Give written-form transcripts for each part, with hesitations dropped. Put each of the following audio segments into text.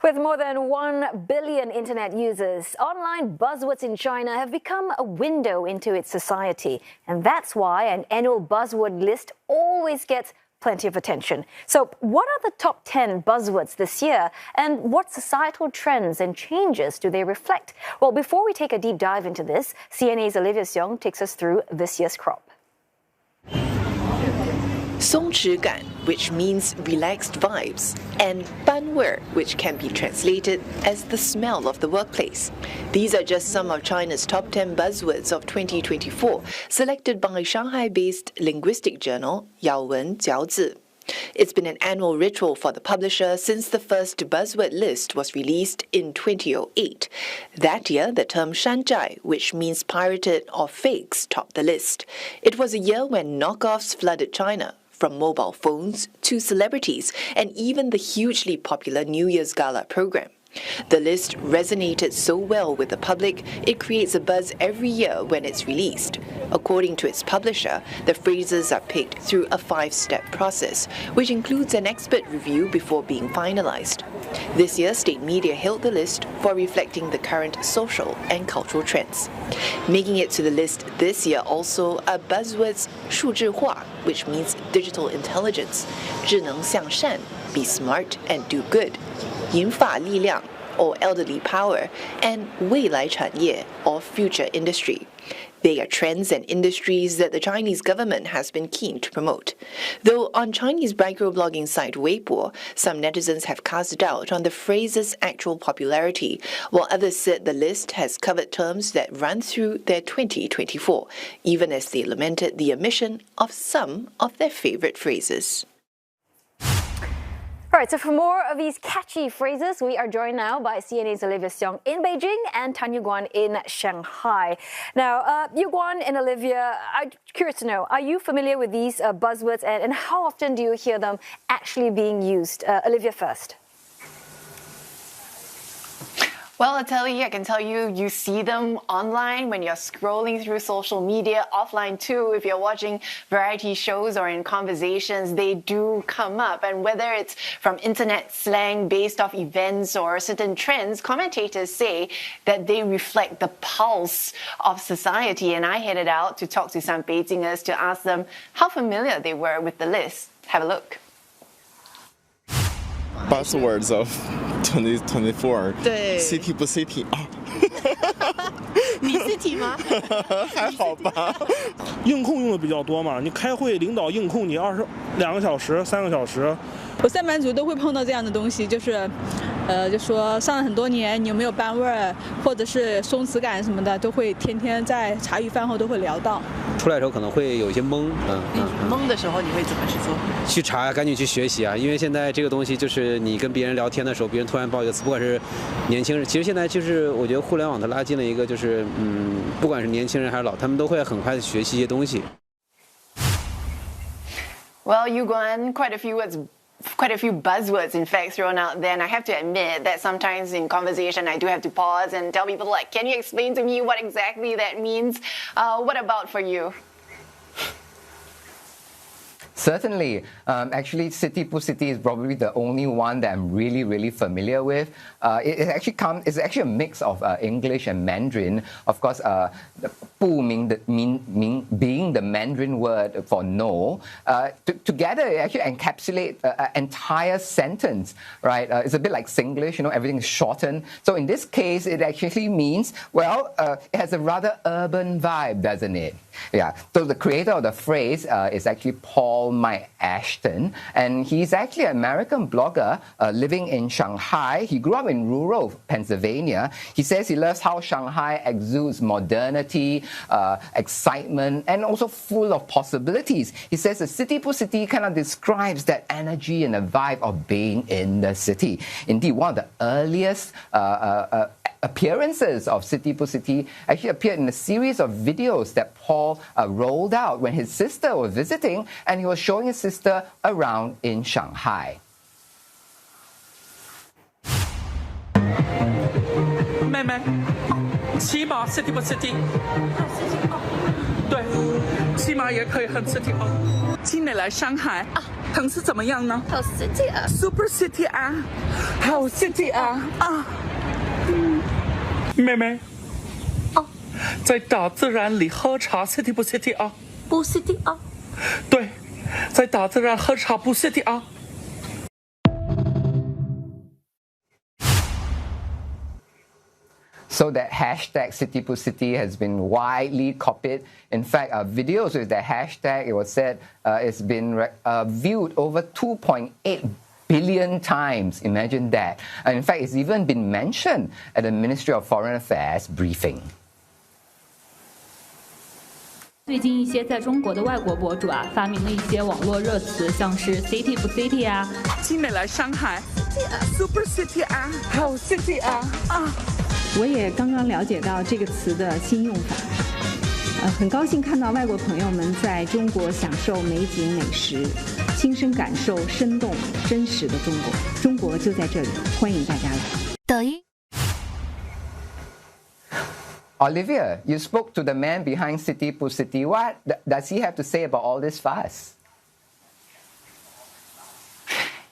With more than 1 billion internet users, online buzzwords in China have become a window into its society. And that's why an annual buzzword list always gets plenty of attention. So what are the top 10 buzzwords this year? And what societal trends and changes do they reflect? Well, before we take a deep dive into this, CNA's Olivia Siong takes us through this year's crop. 松弛感, which means relaxed vibes, and 班味, which can be translated as the smell of the workplace. These are just some of China's top 10 buzzwords of 2024, selected by Shanghai-based linguistic journal Yaowen Jiaozi. It's been an annual ritual for the publisher since the first buzzword list was released in 2008. That year, the term shanzhai, which means pirated or fakes, topped the list. It was a year when knockoffs flooded China, from mobile phones to celebrities, and even the hugely popular New Year's Gala program. The list resonated so well with the public, it creates a buzz every year when it's released. According to its publisher, the phrases are picked through a 5-step process, which includes an expert review before being finalized. This year, state media hailed the list for reflecting the current social and cultural trends. Making it to the list this year also are buzzwords 数字化, which means digital intelligence, 智能向善, be smart and do good, 银发力量, or elderly power, and 未来产业, or future industry. They are trends and industries that the Chinese government has been keen to promote. Though on Chinese microblogging site Weibo, some netizens have cast doubt on the phrase's actual popularity, while others said the list has covered terms that run through their 2024, even as they lamented the omission of some of their favorite phrases. All right, so for more of these catchy phrases, we are joined now by CNA's Olivia Siong in Beijing and Tanya Guan in Shanghai. Now, you, Guan and Olivia, I'm curious to know, are you familiar with these buzzwords and how often do you hear them actually being used? Olivia first. Well, I can tell you, you see them online when you're scrolling through social media, offline too. If you're watching variety shows or in conversations, they do come up. And whether it's from internet slang based off events or certain trends, commentators say that they reflect the pulse of society. And I headed out to talk to some Beijingers to ask them how familiar they were with the list. Have a look. Buzzwords of 2024. 对 ，city 不 city 啊？你 city 吗？还好吧。硬控用的比较多嘛，你开会领导硬控你22个小时、3个小时。我上班族都会碰到这样的东西，就是，就说上了很多年，你有没有班味儿，或者是松弛感什么的，都会天天在茶余饭后都会聊到。出来的时候可能会有一些懵，懵的时候你会怎么去做？去查呀，赶紧去学习啊，因为现在这个东西就是你跟别人聊天的时候，别人突然报一个词，不管是年轻人，其实现在就是我觉得互联网它拉近了一个，就是不管是年轻人还是老，他们都会很快的学习一些东西。Well, you Guan, quite a few buzzwords, in fact, thrown out there. And I have to admit that sometimes in conversation, I do have to pause and tell people, like, can you explain to me what exactly that means? What about for you? Certainly. Actually, city is probably the only one that I'm really familiar with. It's actually a mix of English and Mandarin. Of course, 不明 being the Mandarin word for no. Together, it actually encapsulates an entire sentence, right? It's a bit like Singlish, everything is shortened. So in this case, it actually means, well, it has a rather urban vibe, doesn't it? Yeah. So the creator of the phrase is actually Paul Ashton, and he's actually an American blogger living in Shanghai. He grew up in rural Pennsylvania. He says he loves how Shanghai exudes modernity, excitement, and also full of possibilities. He says the city kind of describes that energy and the vibe of being in the city. Indeed, one of the earliest appearances of City actually appeared in a series of videos that Paul rolled out when his sister was visiting, and he was showing his sister around in Shanghai. 妹妹，骑马 city 不 city？ 对，骑马也可以很 city 哦。今年来上海，城市怎么样呢？好 city 啊 ，Super City 啊，好 City 啊啊！妹妹，哦，在大自然里喝茶 City 不 City 啊？不 city 啊。对，在大自然喝茶不 City 啊？ So that hashtag #CityPusCity has been widely copied. In fact, videos with that hashtag, it was said, it's been viewed over 2.8 billion times. Imagine that. In fact, it's even been mentioned at the Ministry of Foreign Affairs briefing. 最近一些在中国的外国博主发明了一些网络热词，像是 city 不 city 啊，青美来上海 ，Super City 啊，好 City 啊啊！我也刚刚了解到这个词的新用法，很高兴看到外国朋友们在中国享受美景美食，亲身感受生动真实的中国，中国就在这里，欢迎大家来。抖音。Olivia, you spoke to the man behind #CityPusCity. What does he have to say about all this fuss?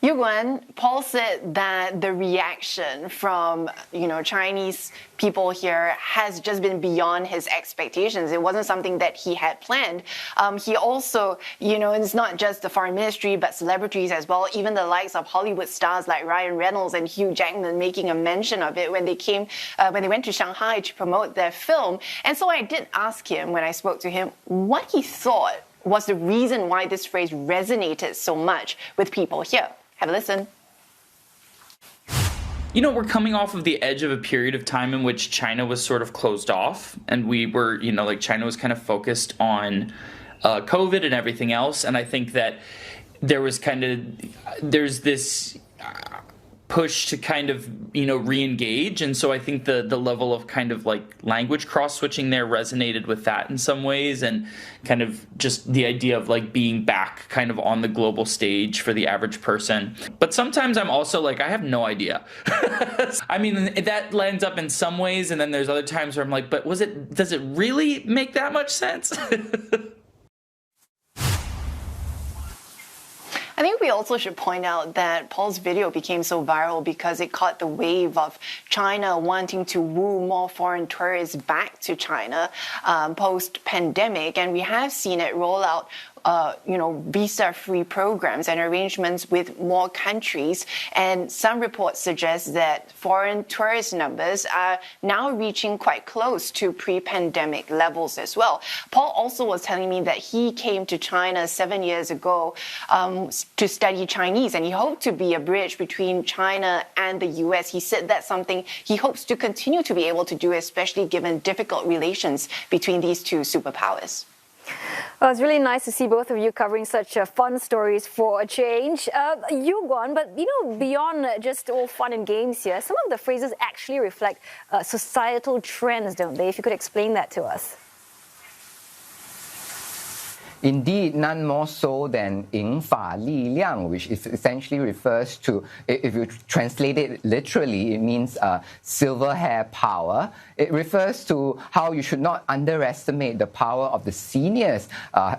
Guan, Paul said that the reaction from Chinese people here has just been beyond his expectations. It wasn't something that he had planned. He also, it's not just the foreign ministry, but celebrities as well, even the likes of Hollywood stars like Ryan Reynolds and Hugh Jackman making a mention of it when they went to Shanghai to promote their film. And so I did ask him when I spoke to him what he thought was the reason why this phrase resonated so much with people here. Have a listen. We're coming off of the edge of a period of time in which China was sort of closed off, and we were, China was kind of focused on COVID and everything else. And I think that there's this push to kind of, re-engage. And so I think the level of kind of like language cross-switching there resonated with that in some ways, and kind of just the idea of like being back kind of on the global stage for the average person. But sometimes I'm also like, I have no idea. I mean, that lands up in some ways, and then there's other times where I'm like, but does it really make that much sense? I think we also should point out that Paul's video became so viral because it caught the wave of China wanting to woo more foreign tourists back to China post-pandemic. And we have seen it roll out visa-free programs and arrangements with more countries. And some reports suggest that foreign tourist numbers are now reaching quite close to pre-pandemic levels as well. Paul also was telling me that he came to China 7 years ago to study Chinese, and he hoped to be a bridge between China and the US. He said that's something he hopes to continue to be able to do, especially given difficult relations between these two superpowers. Well, it's really nice to see both of you covering such fun stories for a change. You, Guan, but beyond just all fun and games here, some of the phrases actually reflect societal trends, don't they? If you could explain that to us. Indeed, none more so than 银法力量, which essentially refers to, if you translate it literally, it means silver hair power. It refers to how you should not underestimate the power of the seniors,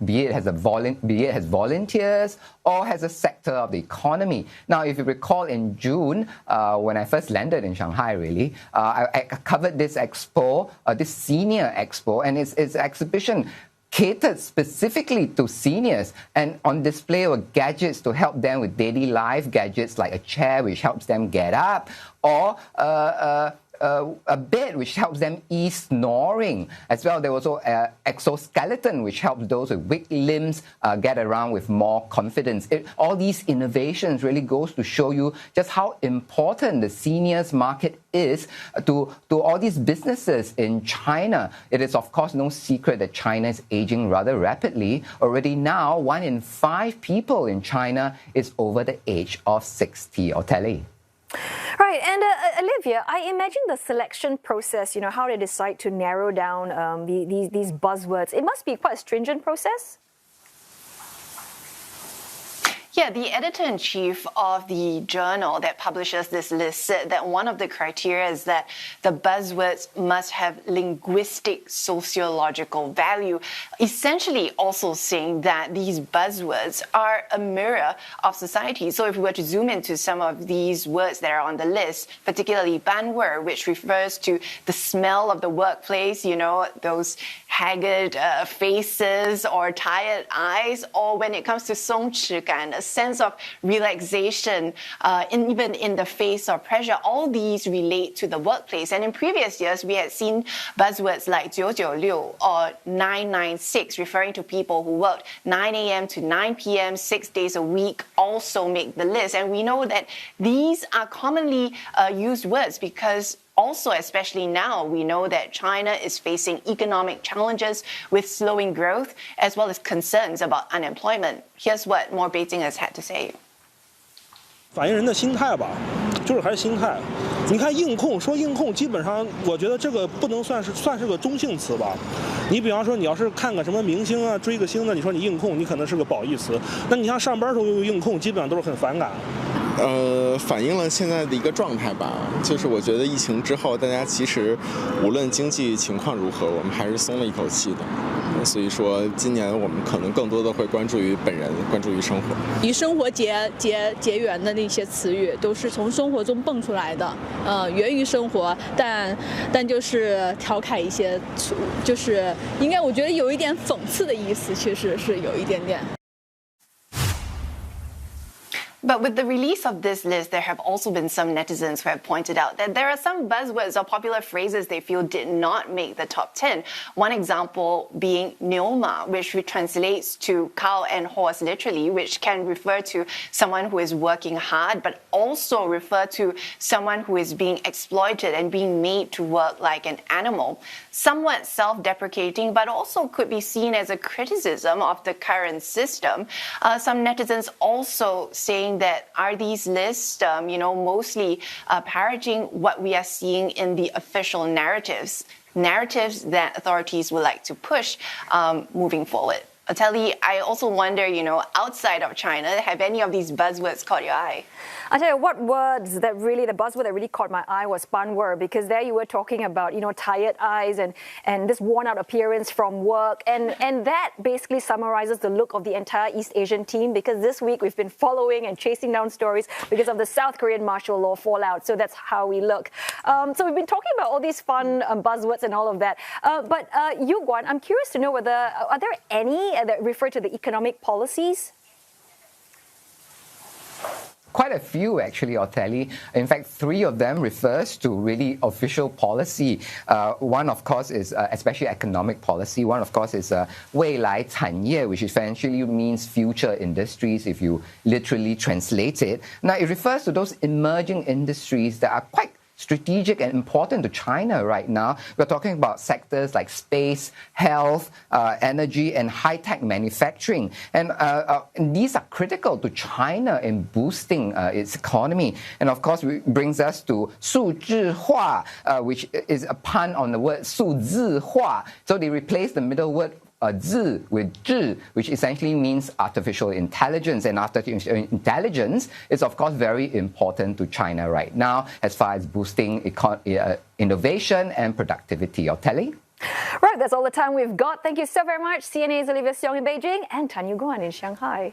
be it as volunteers or as a sector of the economy. Now, if you recall in June, when I first landed in Shanghai, really, I covered this expo, this senior expo, and its exhibition catered specifically to seniors, and on display were gadgets to help them with daily life, gadgets like a chair which helps them get up, or a bed which helps them ease snoring. As well, there was also an exoskeleton which helps those with weak limbs get around with more confidence. All these innovations really goes to show you just how important the seniors market is to all these businesses in China. It is, of course, no secret that China is aging rather rapidly. Already now, 1 in 5 people in China is over the age of 60 or tele. Right, and Olivia, I imagine the selection process, how they decide to narrow down these buzzwords, it must be quite a stringent process? Yeah, the editor-in-chief of the journal that publishes this list said that one of the criteria is that the buzzwords must have linguistic sociological value, essentially also saying that these buzzwords are a mirror of society. So if we were to zoom into some of these words that are on the list, particularly buzzword, which refers to the smell of the workplace, you know, those haggard faces or tired eyes, or when it comes to 松弛感, a sense of relaxation, even in the face of pressure, all these relate to the workplace. And in previous years, we had seen buzzwords like 996 or 996, referring to people who worked 9 a.m. to 9 p.m., 6 days a week, also make the list. And we know that these are commonly used words because also, especially now, we know that China is facing economic challenges with slowing growth, as well as concerns about unemployment. Here's what more Beijing has had to say. 反映人的心态吧，就是还是心态。你看硬控，说硬控，基本上我觉得这个不能算是个中性词吧。你比方说，你要是看个什么明星啊，追个星的，你说你硬控，你可能是个褒义词。那你像上班时候用硬控，基本上都是很反感。反映了现在的一个状态吧，就是我觉得疫情之后，大家其实无论经济情况如何，我们还是松了一口气的。所以说，今年我们可能更多的会关注于本人，关注于生活。与生活结缘的那些词语，都是从生活中蹦出来的，源于生活，但就是调侃一些，就是应该我觉得有一点讽刺的意思，其实是有一点点。But with the release of this list, there have also been some netizens who have pointed out that there are some buzzwords or popular phrases they feel did not make the top 10. One example being 牛马, which translates to cow and horse literally, which can refer to someone who is working hard, but also refer to someone who is being exploited and being made to work like an animal. Somewhat self-deprecating, but also could be seen as a criticism of the current system. Some netizens also saying that are these lists, mostly parroting what we are seeing in the official narratives that authorities would like to push moving forward. Ateli, I also wonder, outside of China, have any of these buzzwords caught your eye? I tell you what words that really, the buzzword that really caught my eye was "banword," because there you were talking about, tired eyes and this worn out appearance from work. And that basically summarizes the look of the entire East Asian team, because this week we've been following and chasing down stories because of the South Korean martial law fallout. So that's how we look. So we've been talking about all these fun buzzwords and all of that. But you, Guan, I'm curious to know whether, are there any that refer to the economic policies? Quite a few, actually, Oteli. In fact, 3 of them refers to really official policy. One, of course, is especially economic policy. One, of course, is 未来产业, which essentially means future industries if you literally translate it. Now, it refers to those emerging industries that are quite strategic and important to China right now. We're talking about sectors like space, health, energy, and high-tech manufacturing. And these are critical to China in boosting its economy. And of course, it brings us to 数字化, which is a pun on the word 数字化. So they replace the middle word 字 with 智, which essentially means artificial intelligence. And artificial intelligence is, of course, very important to China right now as far as boosting innovation and productivity. Oteli? Right, that's all the time we've got. Thank you so very much. CNA's Olivia Siong in Beijing and Tan Yu Guan in Shanghai.